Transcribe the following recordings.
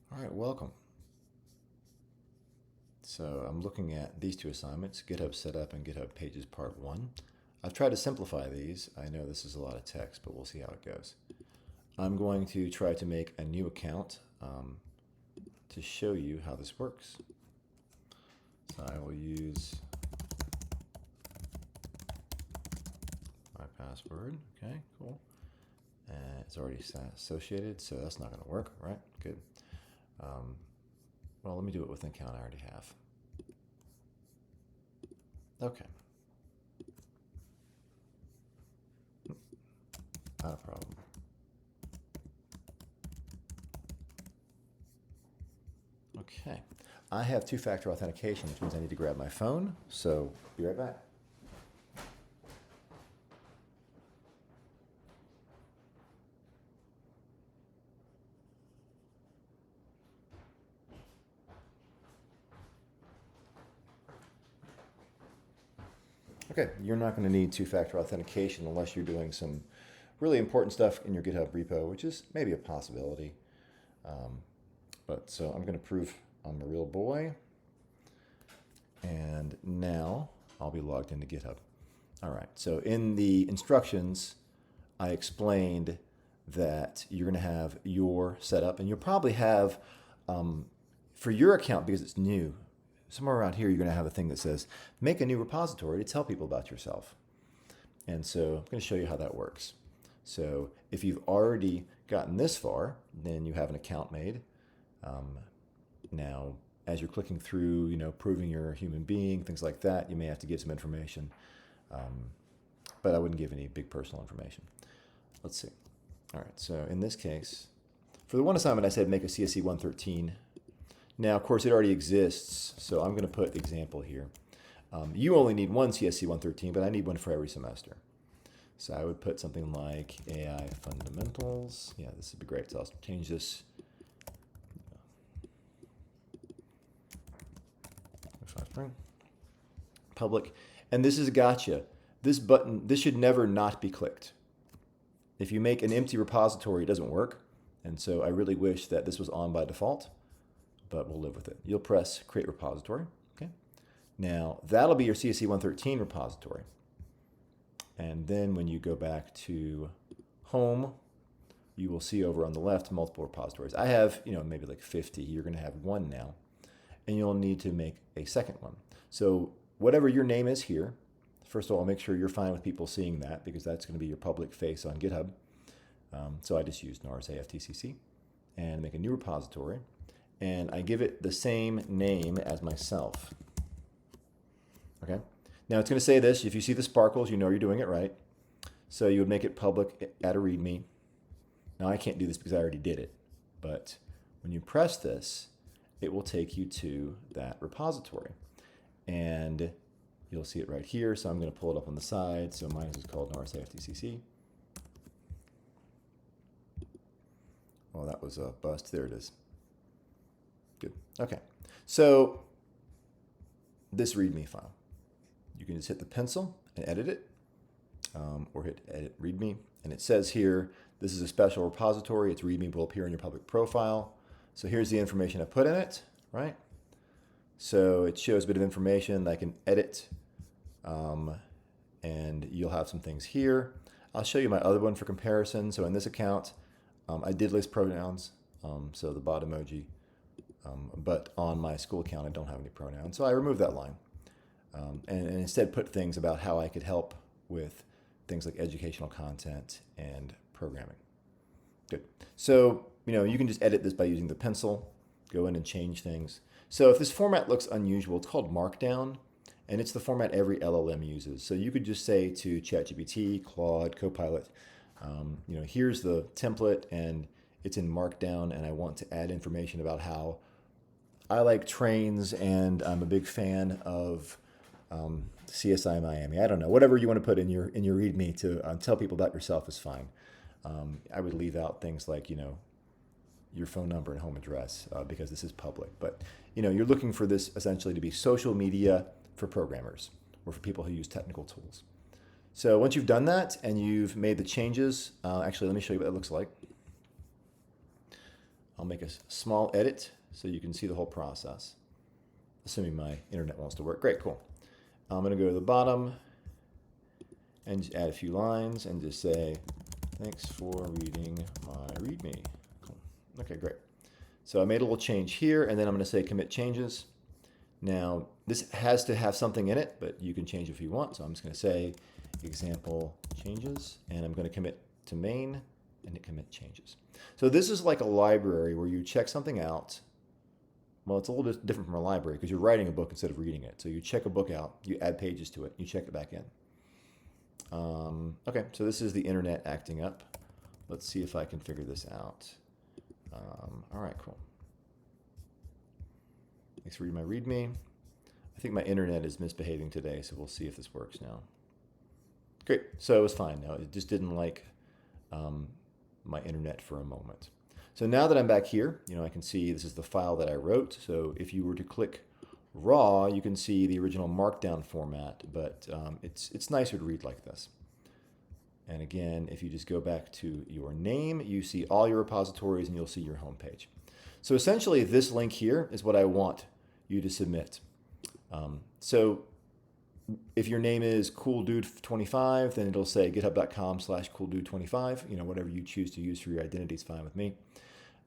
All right, welcome. So I'm looking at these two assignments, GitHub Setup and GitHub Pages Part 1. I've tried to simplify these. I know this is a lot of text, but we'll see how it goes. I'm going to try to make a new account to show you how this works. So I will use my password. Okay, cool. And it's already associated, so that's not going to work, right? Good. Well, let me do it with an account I already have. Okay. Not a problem. Okay. I have two-factor authentication, which means I need to grab my phone, so be right back. Okay, you're not going to need two-factor authentication unless you're doing some really important stuff in your GitHub repo, which is maybe a possibility. But so I'm going to prove I'm a real boy. And now I'll be logged into GitHub. All right, so in the instructions, I explained that you're going to have your setup, and you'll probably have, for your account, because it's new, somewhere around here, you're going to have a thing that says, make a new repository to tell people about yourself. And so I'm going to show you how that works. So if you've already gotten this far, then you have an account made. Now, as you're clicking through, proving you're a human being, things like that, you may have to give some information. But I wouldn't give any big personal information. Let's see. All right, so in this case, for the one assignment, I said make a CSC 113. Now, of course, it already exists, so I'm going to put example here. You only need one CSC 113, but I need one for every semester. So I would put something like AI fundamentals. Yeah, this would be great. So I'll change this. Public. And this is a gotcha. This button, this should never not be clicked. If you make an empty repository, it doesn't work. And so I really wish that this was on by default, but we'll live with it. You'll press create repository. Okay. Now that'll be your CSC 113 repository. And then when you go back to home, you will see over on the left multiple repositories. I have, maybe like 50. You're going to have one now. And you'll need to make a second one. So whatever your name is here, first of all, make sure you're fine with people seeing that because that's going to be your public face on GitHub. So I just used NARS-AFTCC and make a new repository. And I give it the same name as myself. Okay. Now it's going to say this. If you see the sparkles, you know you're doing it right. So you would make it public at a README. Now I can't do this because I already did it. But when you press this, it will take you to that repository. And you'll see it right here. So I'm going to pull it up on the side. So mine is called NARS-AFTCC. Well, that was a bust. There it is. Good. Okay. So this README file, you can just hit the pencil and edit it, or hit edit README. And it says here, this is a special repository. Its README will appear in your public profile. So here's the information I put in it, right? So it shows a bit of information that I can edit, and you'll have some things here. I'll show you my other one for comparison. So in this account, I did list pronouns, so the bot emoji, but on my school account, I don't have any pronouns. So I removed that line and instead put things about how I could help with things like educational content and programming. Good. So, you can just edit this by using the pencil, go in and change things. So if this format looks unusual, it's called Markdown, and it's the format every LLM uses. So you could just say to ChatGPT, Claude, Copilot, here's the template and it's in Markdown, and I want to add information about how I like trains and I'm a big fan of CSI Miami. I don't know, whatever you want to put in your README to tell people about yourself is fine. I would leave out things like, your phone number and home address because this is public. But, you're looking for this essentially to be social media for programmers or for people who use technical tools. So once you've done that and you've made the changes, actually, let me show you what that looks like. I'll make a small edit so you can see the whole process, assuming my internet wants to work. Great, cool. I'm going to go to the bottom and just add a few lines and just say, thanks for reading my README. Cool. Okay, great. So I made a little change here, and then I'm going to say commit changes. Now, this has to have something in it, but you can change if you want. So I'm just going to say example changes, and I'm going to commit to main and hit commit changes. So this is like a library where you check something out. Well, it's a little bit different from a library because you're writing a book instead of reading it. So you check a book out, you add pages to it, you check it back in. Okay, so this is the internet acting up. Let's see if I can figure this out. All right, cool. Thanks for reading my README. I think my internet is misbehaving today, so we'll see if this works now. Great, so it was fine now. It just didn't like my internet for a moment. So now that I'm back here, I can see this is the file that I wrote. So if you were to click raw, you can see the original markdown format, but it's nicer to read like this. And again, if you just go back to your name, you see all your repositories and you'll see your home page. So essentially this link here is what I want you to submit. So if your name is cooldude25, then it'll say github.com/cooldude25, whatever you choose to use for your identity is fine with me.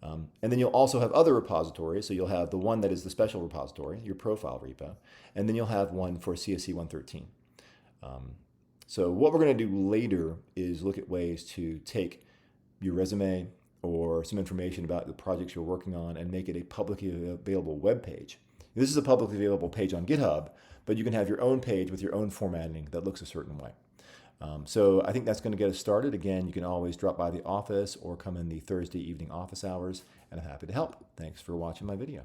And then you'll also have other repositories. So you'll have the one that is the special repository, your profile repo, and then you'll have one for CSC 113. So what we're going to do later is look at ways to take your resume or some information about the projects you're working on and make it a publicly available web page. This is a publicly available page on GitHub, but you can have your own page with your own formatting that looks a certain way. So I think that's going to get us started. Again, you can always drop by the office or come in the Thursday evening office hours, and I'm happy to help. Thanks for watching my video.